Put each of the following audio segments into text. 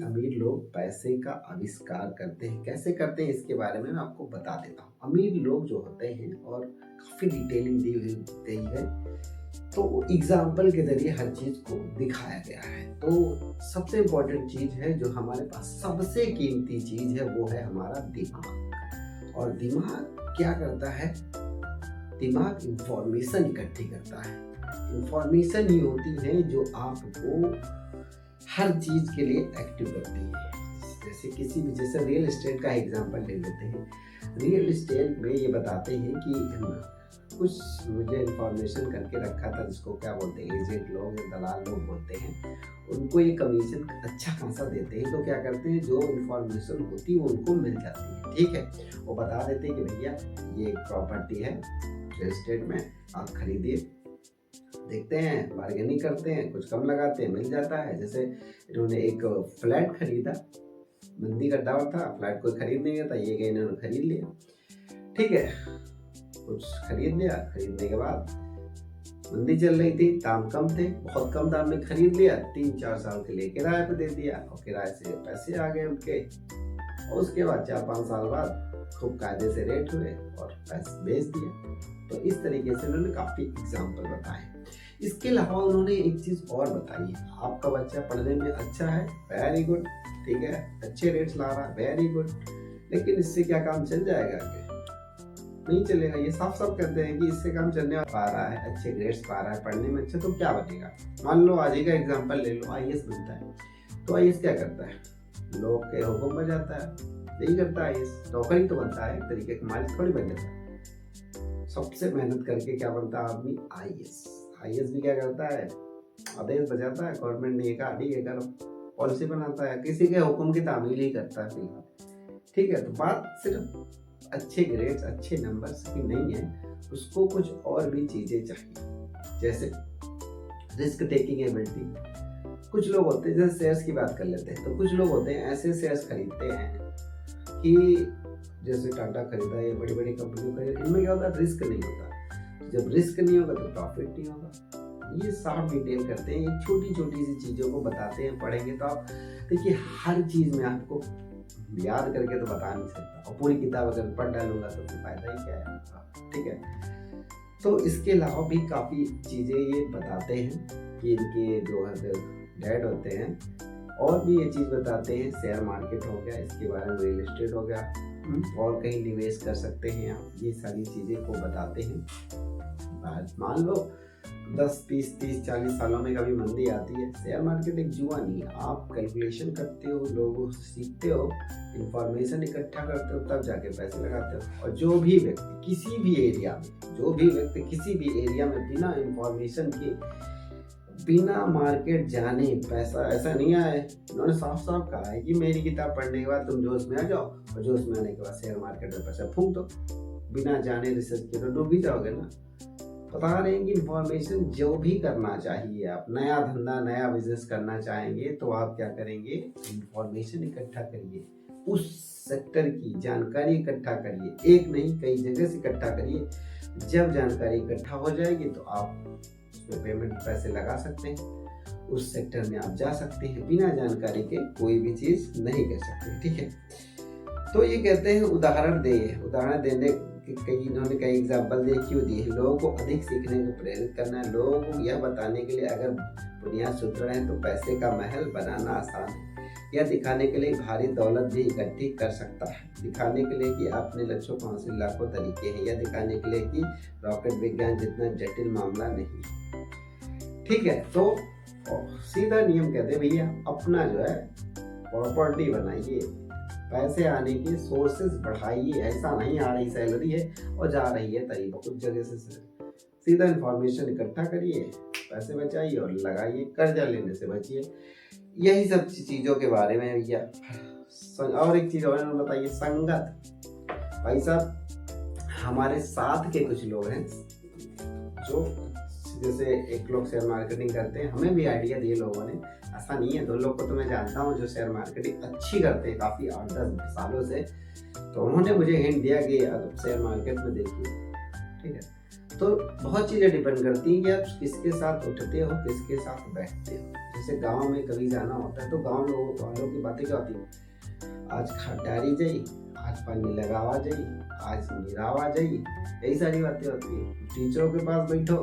अमीर लोग पैसे का आविष्कार करते हैं। कैसे करते हैं इसके बारे में मैं आपको बता देता हूँ। अमीर लोग जो होते हैं और काफ़ी डिटेलिंग दी हुई गई है, तो एग्जाम्पल के ज़रिए हर चीज़ को दिखाया गया है। तो सबसे इम्पोर्टेंट चीज़ है जो हमारे पास सबसे कीमती चीज़ है, वो है हमारा दिमाग। और दिमाग क्या करता है? दिमाग इंफॉर्मेशन इकट्ठी करता है। इंफॉर्मेशन ही होती है जो आपको हर चीज के लिए एक्टिव करती है। जैसे रियल एस्टेट का एग्जांपल ले लेते हैं। रियल एस्टेट में ये बताते हैं कि कुछ मुझे इंफॉर्मेशन करके रखा था, जिसको क्या बोलते हैं, एजेंट लोग या दलाल लोग बोलते हैं। उनको ये कमीशन अच्छा खासा देते हैं, तो क्या करते हैं, जो इंफॉर्मेशन होती है वो उनको मिल जाती है। ठीक है, वो बता देते हैं कि भैया ये प्रॉपर्टी है रियल एस्टेट में, आप खरीदिए। देखते हैं, बार्गेनिंग करते हैं, कुछ कम लगाते हैं, मिल जाता है। जैसे इन्होंने एक फ्लैट खरीदा, मंदी का दौर था, फ्लैट कोई खरीद नहीं था, ये गए इन्होंने खरीद लिया। ठीक है, कुछ खरीद लिया, खरीदने के बाद मंदी चल रही थी, दाम कम थे, बहुत कम दाम में खरीद लिया, 3-4 साल के लिए किराए पे दे दिया और किराए से पैसे आ गए उनके। और उसके बाद 4-5 साल बाद खूब कायदे से रेट हुए और पैसे बेच दिए। तो इस तरीके से उन्होंने काफी एग्जाम्पल बताए। इसके अलावा उन्होंने एक चीज और बताई है, आपका बच्चा पढ़ने में अच्छा है, वेरी गुड, ठीक है, अच्छे रेट्स ला रहा है, वेरी गुड, लेकिन इससे क्या काम चल जाएगा? आगे नहीं चलेगा। ये साफ साफ कहते हैं कि इससे काम चलने पा रहा है, अच्छे ग्रेड्स पा रहा है, पढ़ने में अच्छा, तो क्या बनेगा? मान लो आज ही का एग्जाम्पल ले लो, आईएएस बनता है, तो आईएएस क्या करता है? लोग के हुक्म पर जाता है, नहीं करता आईएएस, नौकरी तो बनता है, एक तरीके का मालिक थोड़ी बन जाता है। सबसे मेहनत करके क्या बनता है आदमी? आईएएस। आईएएस भी क्या करता है? आदेश बजाता है, गवर्नमेंट ने कहा ठीक है करो, पॉलिसी बनाता है, किसी के हुक्म की तामील ही करता है फिलहाल। ठीक है, तो बात सिर्फ अच्छे ग्रेड्स, अच्छे नंबर्स की नहीं है, उसको कुछ और भी चीजें चाहिए, जैसे रिस्क टेकिंग एबिलिटी। कुछ लोग होते हैं, जैसे शेयर्स की बात कर लेते हैं, तो कुछ लोग होते हैं ऐसे शेयर्स खरीदते हैं कि जैसे टाटा खरीदा या बड़ी बड़ी कंपनी खरीदा, इनमें क्या होता है? रिस्क नहीं होता। जब रिस्क नहीं होगा तो प्रॉफिट नहीं होगा। ये साफ डिटेल करते हैं, ये छोटी छोटी सी चीजों को बताते हैं। पढ़ेंगे तो आप देखिए, हर चीज में आपको याद करके तो बता नहीं सकता, और पूरी किताब अगर पढ़ डालूंगा तो फिर फायदा ही क्या है? ठीक है, तो इसके अलावा भी काफी चीजें ये बताते हैं कि इनके जो डैड होते हैं, और भी ये चीज बताते हैं, शेयर मार्केट हो गया, इसके बारे में रियल एस्टेट हो गया, और कहीं निवेश कर सकते हैं आप, ये सारी चीजें को बताते हैं। मान लो 10, 20, 30, 40 सालों में कभी मंदी आती है, शेयर मार्केट एक जुआ नहीं है। आप कैलकुलेशन करते हो, लोगों से सीखते हो, इंफॉर्मेशन इकट्ठा करते हो, तब जाके पैसे लगाते हो। और जो भी व्यक्ति किसी भी एरिया में बिना इंफॉर्मेशन के, बिना मार्केट जाने पैसा, ऐसा नहीं आए। उन्होंने साफ साफ कहा है कि मेरी किताब पढ़ने के बाद तुम जोश में आ जाओ, और जोश में आने के बाद शेयर मार्केट में पैसा फूंक दो, बिना जाने रिसर्च के तो डूब ही जाओगे ना। बता रहे हैं कि इंफॉर्मेशन जो भी करना चाहिए, आप नया धंधा, नया बिजनेस करना चाहेंगे तो आप क्या करेंगे? इंफॉर्मेशन इकट्ठा करिए, उस सेक्टर की जानकारी इकट्ठा करिए, एक नहीं कई जगह से इकट्ठा करिए। जब जानकारी इकट्ठा हो जाएगी तो आप उसमें पेमेंट पैसे लगा सकते हैं, उस सेक्टर में आप जा सकते हैं। बिना जानकारी के कोई भी चीज नहीं कर सकते। ठीक है, तो ये कहते हैं उदाहरण देने इन्होंने कई एग्जाम्पल दिए। क्यों दिए? लोगों को अधिक सीखने को प्रेरित करना है। लोगों को यह बताने के लिए अगर बुनियाद सुदृढ़ है तो पैसे का महल बनाना आसान है। यह दिखाने के लिए भारी दौलत भी इकट्ठी कर सकता है, दिखाने के लिए कि अपने लक्ष्यों को हासिल लाखों तरीके हैं, यह दिखाने के लिए कि रॉकेट विज्ञान जितना जटिल मामला नहीं है। ठीक है, तो सीधा नियम कहते हैं भैया, अपना जो है प्रॉपर्टी बनाइए, पैसे आने के सोर्सेज बढ़ाइए। ऐसा नहीं आ रही सैलरी है और जा रही है तरीका कुछ जगह से, सीधा इंफॉर्मेशन इकट्ठा करिए, पैसे बचाइए और लगाइए, कर्जा लेने से बचिए। यही सब चीजों के बारे में भैया। और एक चीज और बताइए, संगत। भाई साहब, हमारे साथ के कुछ लोग हैं जो, जैसे एक लोग शेयर मार्केटिंग करते हैं, हमें भी आइडिया दिए लोगों ने, ऐसा नहीं है। 2 लोग को तो मैं जानता हूँ जो शेयर मार्केटिंग अच्छी करते हैं, काफी 8-10 सालों से, तो उन्होंने मुझे हिंट दिया कि अब शेयर मार्केट में देखिए। ठीक है, तो बहुत चीजें डिपेंड करती हैं कि आप किसके साथ उठते हो, किसके साथ बैठते हो। जैसे गांव में कभी जाना होता है तो गांव लोगों वालों की बातें क्या होती है, आज खरीदारी जाई, आज पानी लगावा जाई, आज निरावा जाई, यही सारी बातें होती है। टीचरों के पास बैठो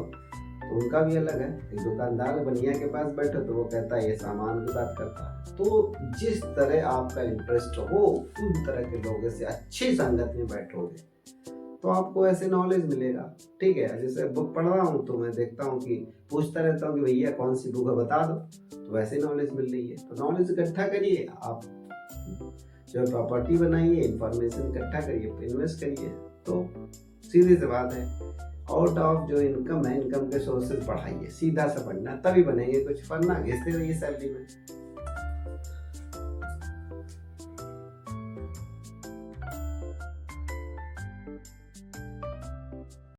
तो उनका भी अलग है, एक दुकानदार बनिया के पास बैठो तो वो कहता है ये सामान की बात करता है। तो जिस तरह आपका इंटरेस्ट हो उन तरह के लोगों से अच्छी संगत में बैठोगे तो आपको ऐसे नॉलेज मिलेगा। ठीक है, जैसे बुक पढ़ रहा हूँ तो मैं देखता हूँ कि पूछता रहता हूँ कि भैया कौन सी बुक है बता दो, तो वैसे नॉलेज मिल रही है। तो नॉलेज इकट्ठा करिए, आप जो प्रॉपर्टी बनाइए, इंफॉर्मेशन इकट्ठा करिए, इन्वेस्ट करिए, तो सीधी सी बात है, आउट ऑफ जो इनकम है इनकम के सोर्सेज बढ़ाइए, सीधा सा पढ़ना, तभी बनेंगे कुछ, वरना घिसते रहिए सैलरी में।